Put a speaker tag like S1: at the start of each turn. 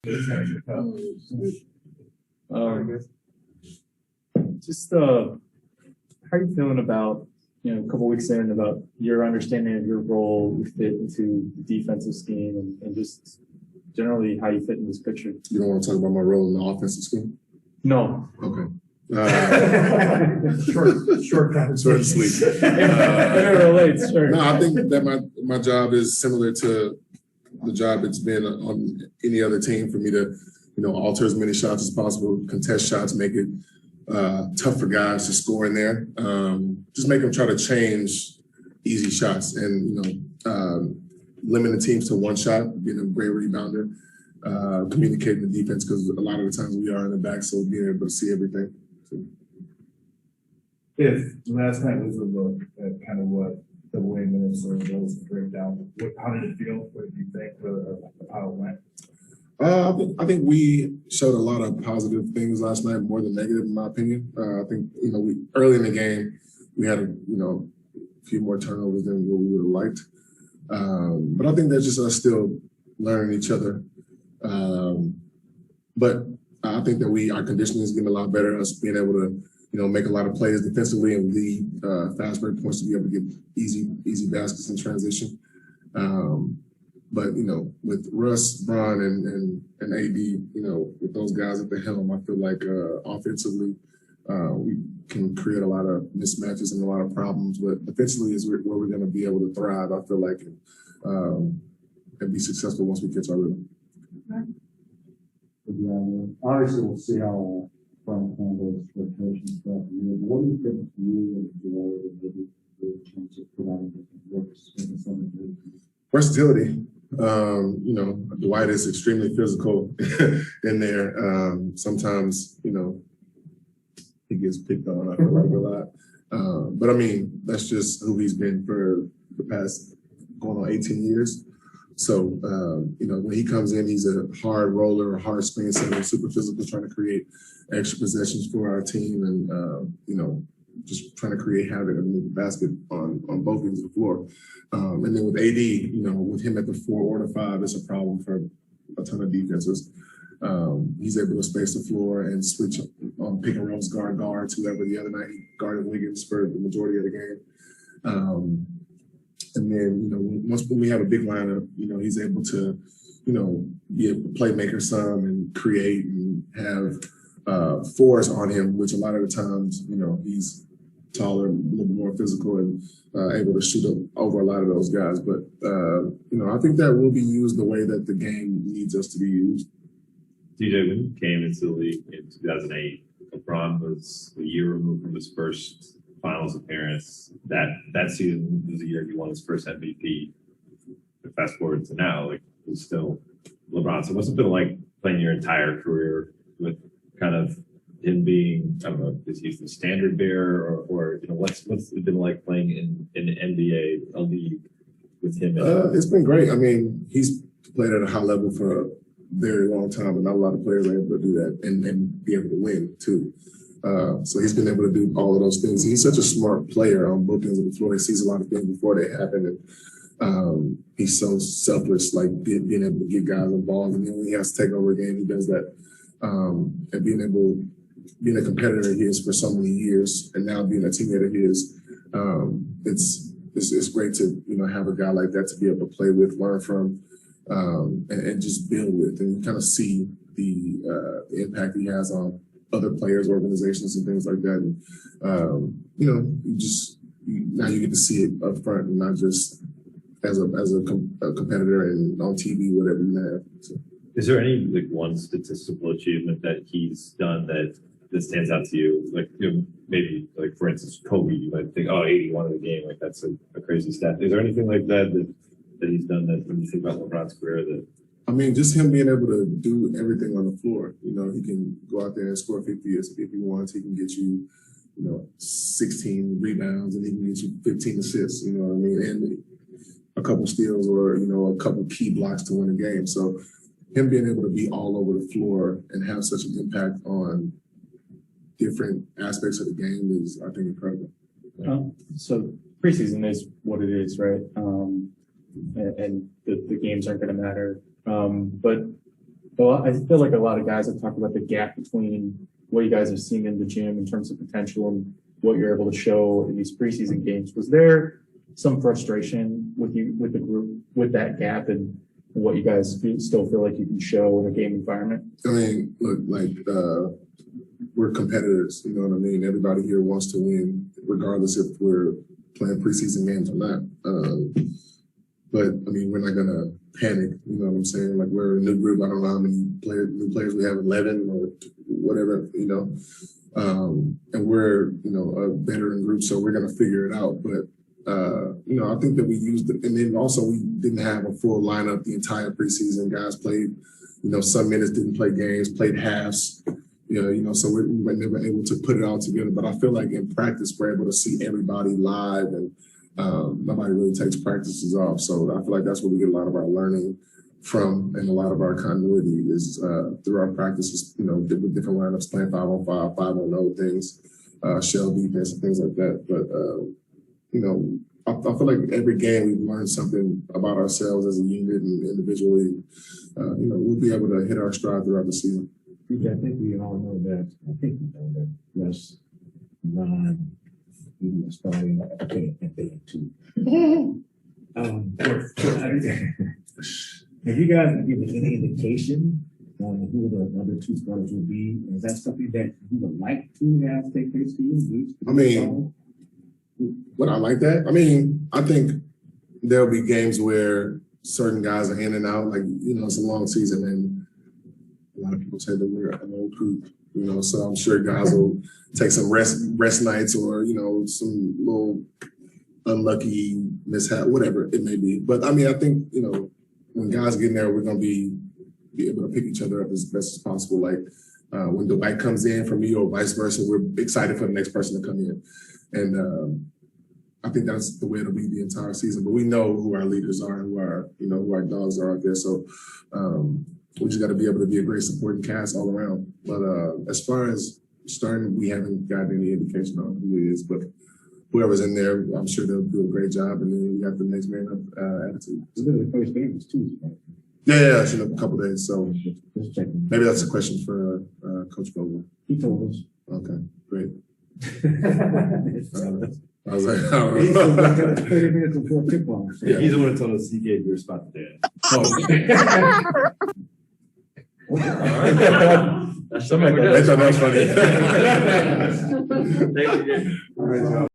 S1: Just how are you feeling about a couple weeks in about your understanding of your role, you fit into the defensive scheme, and just generally how you fit in this picture?
S2: You don't want to talk about my role in the offensive scheme?
S1: No.
S2: Okay.
S3: Short
S2: and sweet.
S1: It relates, sure.
S2: No, I think that my job is similar to the job it's been on any other team for me to, alter as many shots as possible, contest shots, make it tough for guys to score in there. Just make them try to change easy shots and, limiting teams to one shot, being a great rebounder, communicating the defense because a lot of the times we are in the back, so being able to see everything. So.
S3: If last night was a look at kind of what the way Minnesota goes to break down, how did it feel? What did you think of how it went?
S2: I think we showed a lot of positive things last night, more than negative, in my opinion. I think, we early in the game, we had a few more turnovers than what we would have liked. But I think that's just us still learning each other. But I think that our conditioning is getting a lot better, us being able to, make a lot of plays defensively and lead fast break points to be able to get easy baskets in transition. But, with Russ, Bron, and AD, with those guys at the helm, I feel like offensively we can create a lot of mismatches and a lot of problems. But defensively is where we're going to be able to thrive, I feel like, and be successful once we get to our rhythm.
S4: Obviously, we'll see how Bron handles rotation stuff. What do you think you and the chance of providing different looks in some
S2: versatility. Dwight is extremely physical in there. Sometimes, he gets picked on, I feel like, a lot. But I mean, that's just who he's been for the past going on 18 years. So, when he comes in, he's a hard roller, a hard screen setter, super physical, trying to create extra possessions for our team and, just trying to create havoc underneath the basket on both ends of the floor. And then with AD, with him at the 4 or the 5, it's a problem for a ton of defenses. He's able to space the floor and switch on pick and rolls, guards, whoever. The other night he guarded Wiggins for the majority of the game. And then, once we have a big lineup, he's able to, be a playmaker some and create and have fours on him, which a lot of the times, he's taller, a little bit more physical and able to shoot over a lot of those guys. But, I think that will be used the way that the game needs us to be used.
S5: DJ, when you came into the league in 2008, LeBron was a year removed from his first finals appearance. That season was the year he won his first MVP. Fast forward to now, he's still LeBron. So what's it been like playing your entire career with kind of him being, I don't know, is he the standard bearer or what's it been like playing in the NBA, a league with him?
S2: It's been great. I mean, he's played at a high level for a very long time, and not a lot of players are able to do that and be able to win too. So he's been able to do all of those things. He's such a smart player on both ends of the floor. He sees a lot of things before they happen, and he's so selfless, like being able to get guys involved. And then when he has to take over a game, he does that. And being a competitor he is for so many years, and now being a teammate of his, it's great to have a guy like that to be able to play with, learn from, and just build with, and you kind of see the impact he has on other players, organizations, and things like that. And now you get to see it up front, and not just as a competitor and on TV, whatever you have. So.
S5: Is there any one statistical achievement that he's done that stands out to you? Maybe for instance, Kobe, you might think, 81 in the game, that's a crazy stat. Is there anything like that he's done that when you think about LeBron's career that?
S2: I mean, just him being able to do everything on the floor. He can go out there and score 50 if he wants. He can get you, 16 rebounds, and he can get you 15 assists. You know what I mean? And a couple steals or a couple key blocks to win a game. So him being able to be all over the floor and have such an impact on different aspects of the game is, I think, incredible.
S1: So preseason is what it is, right? And the games aren't going to matter. But Well, I feel like a lot of guys have talked about the gap between what you guys have seen in the gym in terms of potential and what you're able to show in these preseason games. Was there some frustration with the group with that gap and what you guys still feel like you can show in a game environment?
S2: I mean, look, we're competitors, you know what I mean? Everybody here wants to win, regardless if we're playing preseason games or not. But I mean, we're not gonna panic, you know what I'm saying? Like, we're a new group. I don't know how many new players we have, 11 or whatever, you know. And we're, you know, a veteran group, so we're gonna figure it out. But you know, I think that we used it, and then also we didn't have a full lineup the entire preseason. Guys played, you know, some minutes, didn't play games, played halves. You know, so we were never able to put it all together. But I feel like in practice, we're able to see everybody live, and nobody really takes practices off. So I feel like that's where we get a lot of our learning from, and a lot of our continuity is through our practices, you know, different lineups, playing 5-on-5, 5-on-0 things, shell defense and things like that. But, you know, I feel like every game we've learned something about ourselves as a unit and individually. You know, we'll be able to hit our stride throughout the season.
S6: I think we all know that. I think we know that less non-media starting at day 2. Have you guys given any indication on who the other 2 starters will be? Is that something that you would like to have take place for you?
S2: I mean, would I like that? I mean, I think there'll be games where certain guys are in and out. Like, you know, it's a long season, and a lot of people say that we're an old group, you know, so I'm sure guys will take some rest nights, or, you know, some little unlucky mishap, whatever it may be. But I mean, I think, you know, when guys get in there, we're going to be able to pick each other up as best as possible. Like when Dwight comes in for me or vice versa, we're excited for the next person to come in. And I think that's the way it'll be the entire season. But we know who our leaders are and who our dogs are out there. So we just got to be able to be a great supporting cast all around. But as far as starting, we haven't gotten any indication on who it is. But whoever's in there, I'm sure they'll do a great job. And then you got the next man up attitude.
S6: It's really the first game is Tuesday, right?
S2: Yeah, it's in a couple of days. So maybe that's a question for Coach Vogel.
S6: He told us.
S2: Okay, great. I was
S6: He's
S2: like, I don't know.
S6: 30 minutes before tip-off.
S2: Yeah.
S5: He's the one who told us he gave your spot to Dan.
S1: Somebody
S2: They thought that was funny.
S5: Thank you.
S2: All right, y'all.